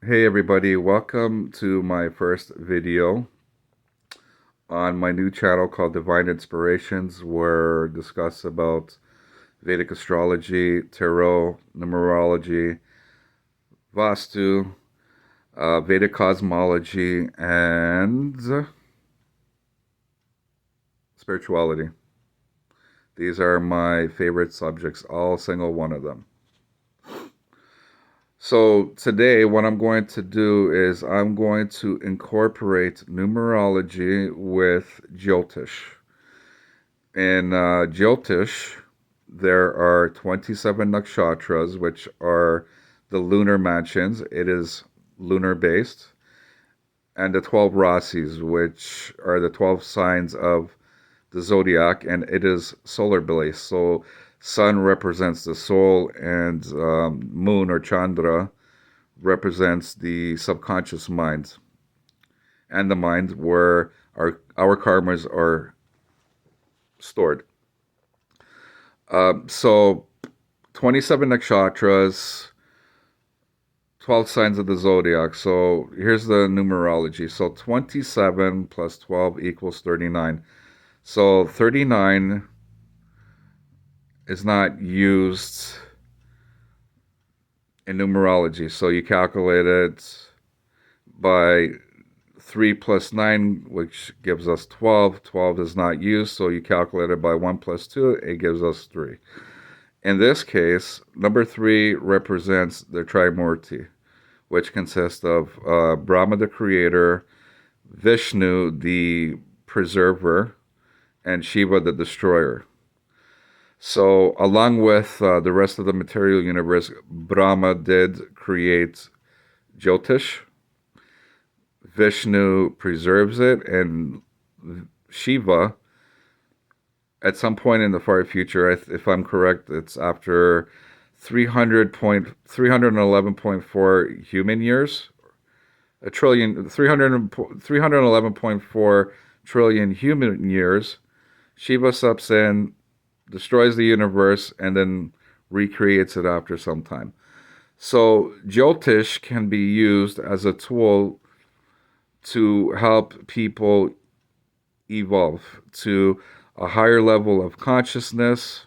Hey everybody, welcome to my first video on my new channel called Divine Inspirations, where I discuss about Vedic astrology, tarot, numerology, Vastu, Vedic cosmology, and spirituality. These are my favorite subjects, all single one of them. So today what I'm going to do is I'm going to incorporate numerology with Jyotish. In Jyotish, there are 27 nakshatras, which are the lunar mansions. It is lunar based. And the 12 rasis, which are the 12 signs of the zodiac, and it is solar based. So, sun represents the soul, and moon or chandra represents the subconscious mind and the mind where our karmas are stored. So 27 nakshatras, 12 signs of the zodiac. So here's the numerology. So 27 plus 12 equals 39. So 39 is not used in numerology. So you calculate it by 3 plus 9, which gives us 12. 12 is not used, so you calculate it by 1 plus 2, it gives us 3. In this case, number 3 represents the Trimurti, which consists of Brahma, the creator, Vishnu, the preserver, and Shiva, the destroyer. So, along with the rest of the material universe, Brahma did create Jyotish, Vishnu preserves it, and Shiva, at some point in the far future, if I'm correct, it's after 311.4 human years, a trillion, 311.4 trillion human years, Shiva steps in, destroys the universe, and then recreates it after some time. So Jyotish can be used as a tool to help people evolve to a higher level of consciousness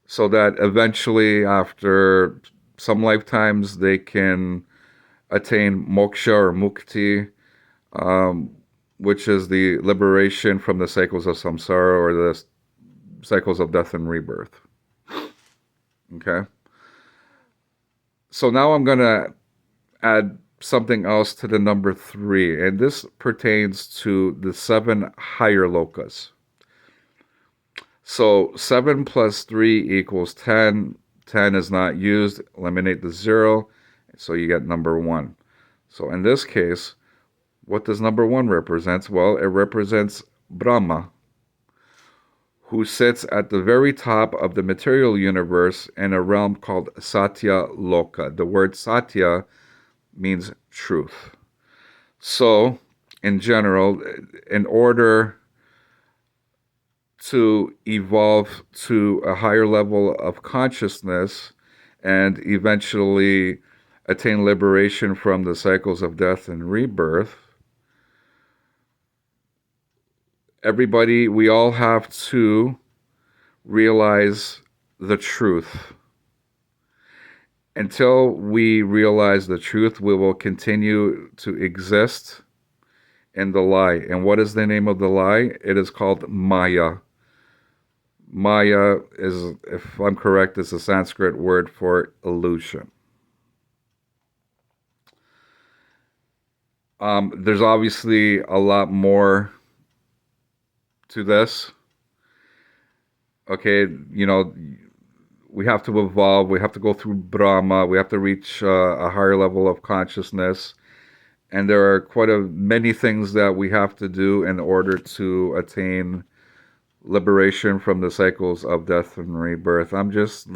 so that eventually, after some lifetimes, they can attain moksha or mukti, um, which is the liberation from the cycles of samsara or the cycles of death and rebirth. Okay? So now I'm going to add something else to the number 3, and this pertains to the 7 higher lokas. So 7 plus 3 equals 10. 10 is not used. Eliminate the 0. So you get number 1. So in this case, what does number 1 represent? Well, it represents Brahma, who sits at the very top of the material universe in a realm called Satya Loka. The word Satya means truth. So, in general, in order to evolve to a higher level of consciousness and eventually attain liberation from the cycles of death and rebirth, we all have to realize the truth. Until we realize the truth, we will continue to exist in the lie. And what is the name of the lie? It is called Maya. Maya is, if I'm correct, is a Sanskrit word for illusion. There's obviously a lot more to this. Okay, we have to evolve. We have to go through Brahma. We have to reach a higher level of consciousness. And there are quite many things that we have to do in order to attain liberation from the cycles of death and rebirth. I'm just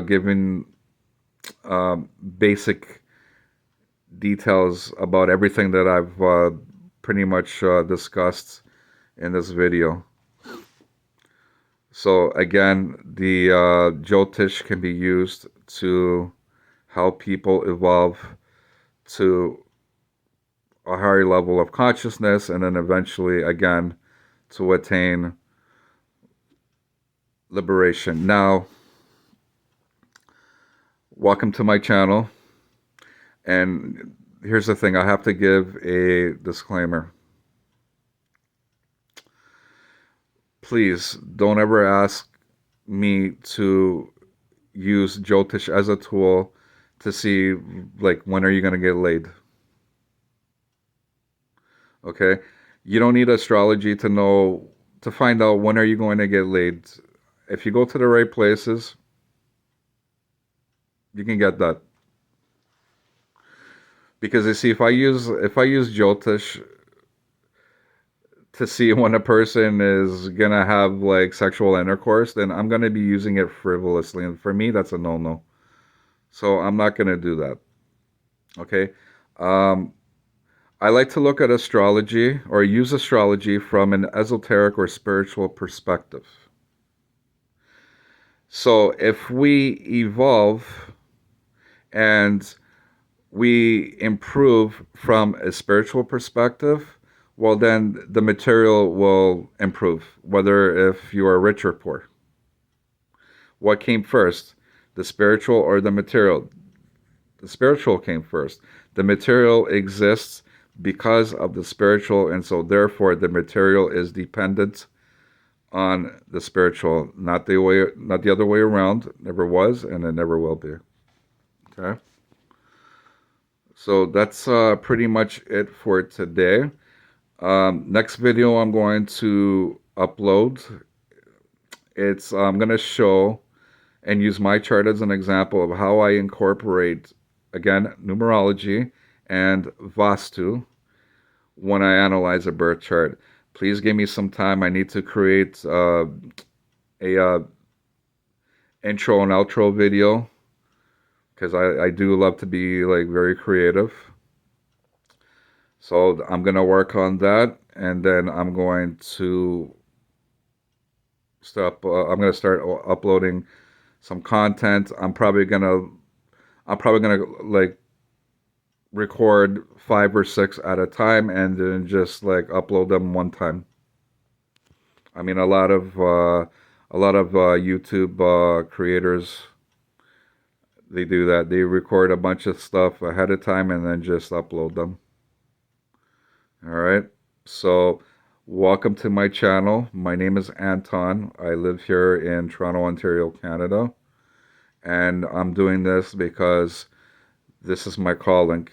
giving basic details about everything that I've pretty much discussed in this video. So again, the Jyotish can be used to help people evolve to a higher level of consciousness, and then eventually, again, to attain liberation. Now, welcome to my channel. And here's the thing, I have to give a disclaimer. Please don't ever ask me to use Jyotish as a tool to see, like, when are you going to get laid. Okay? You don't need astrology to know, to find out when are you going to get laid. If you go to the right places, you can get that. Because you see, if I use Jyotish to see when a person is gonna have like sexual intercourse, then I'm gonna be using it frivolously, and for me, that's a no-no. So I'm not gonna do that. Okay. Um, I like to look at astrology or use astrology from an esoteric or spiritual perspective. So if we evolve and we improve from a spiritual perspective, well, then the material will improve, whether if you are rich or poor. What came first, the spiritual or the material? The spiritual came first. The material exists because of the spiritual, and so therefore the material is dependent on the spiritual, not the other way around. Never was, and it never will be. Okay. So that's pretty much it for today. Next video I'm going to upload. I'm going to show and use my chart as an example of how I incorporate, again, numerology and Vastu when I analyze a birth chart. Please give me some time. I need to create a intro and outro video because I do love to be like very creative. So I'm going to work on that, and then I'm going to I'm going to start uploading some content. I'm probably gonna like record 5 or 6 at a time, and then just like upload them one time. I mean, a lot of YouTube creators, they do that. They record a bunch of stuff ahead of time and then just upload them. All right. So, welcome to my channel. My name is Anton. I live here in Toronto, Ontario, Canada. And I'm doing this because this is my calling.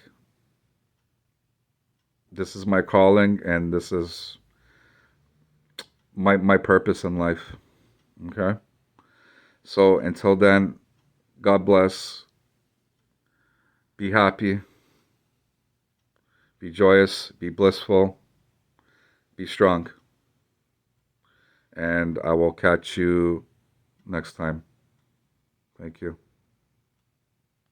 This is my calling, and this is my purpose in life. Okay? So, until then, God bless. Be happy. Be joyous. Be blissful. Be strong. And I will catch you next time. Thank you.